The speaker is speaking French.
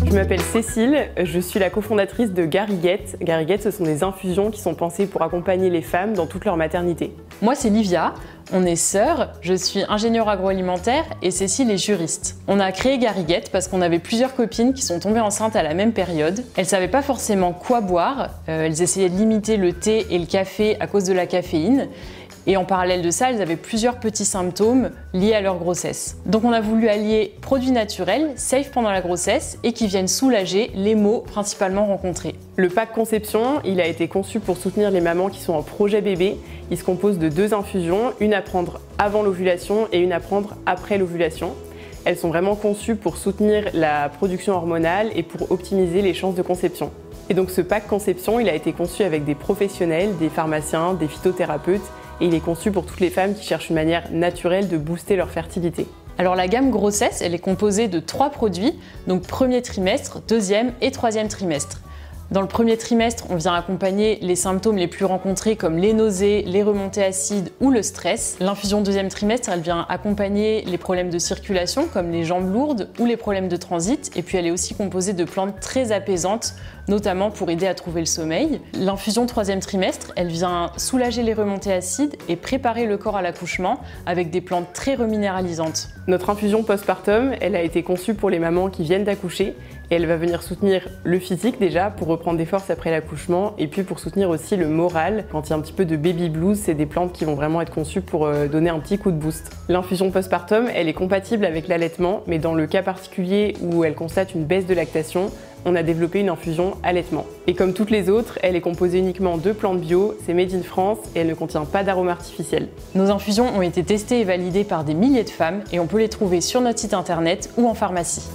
Je m'appelle Cécile, je suis la cofondatrice de Gariguette. Gariguette, ce sont des infusions qui sont pensées pour accompagner les femmes dans toute leur maternité. Moi, c'est Livia, on est sœurs, je suis ingénieure agroalimentaire et Cécile est juriste. On a créé Gariguette parce qu'on avait plusieurs copines qui sont tombées enceintes à la même période. Elles ne savaient pas forcément quoi boire, elles essayaient de limiter le thé et le café à cause de la caféine. Et en parallèle de ça, elles avaient plusieurs petits symptômes liés à leur grossesse. Donc on a voulu allier produits naturels, safe pendant la grossesse et qui viennent soulager les maux principalement rencontrés. Le pack conception, il a été conçu pour soutenir les mamans qui sont en projet bébé. Il se compose de 2 infusions, une à prendre avant l'ovulation et une à prendre après l'ovulation. Elles sont vraiment conçues pour soutenir la production hormonale et pour optimiser les chances de conception. Et donc ce pack conception, il a été conçu avec des professionnels, des pharmaciens, des phytothérapeutes, et il est conçu pour toutes les femmes qui cherchent une manière naturelle de booster leur fertilité. Alors la gamme grossesse, elle est composée de 3 produits, donc premier trimestre, deuxième et troisième trimestre. Dans le premier trimestre, on vient accompagner les symptômes les plus rencontrés comme les nausées, les remontées acides ou le stress. L'infusion deuxième trimestre, elle vient accompagner les problèmes de circulation comme les jambes lourdes ou les problèmes de transit. Et puis elle est aussi composée de plantes très apaisantes, notamment pour aider à trouver le sommeil. L'infusion troisième trimestre, elle vient soulager les remontées acides et préparer le corps à l'accouchement avec des plantes très reminéralisantes. Notre infusion postpartum, elle a été conçue pour les mamans qui viennent d'accoucher et elle va venir soutenir le physique déjà pour reprendre des forces après l'accouchement et puis pour soutenir aussi le moral. Quand il y a un petit peu de baby blues, c'est des plantes qui vont vraiment être conçues pour donner un petit coup de boost. L'infusion postpartum, elle est compatible avec l'allaitement, mais dans le cas particulier où elle constate une baisse de lactation, on a développé une infusion allaitement. Et comme toutes les autres, elle est composée uniquement de plantes bio, c'est made in France et elle ne contient pas d'arôme artificiel. Nos infusions ont été testées et validées par des milliers de femmes et on peut les trouver sur notre site internet ou en pharmacie.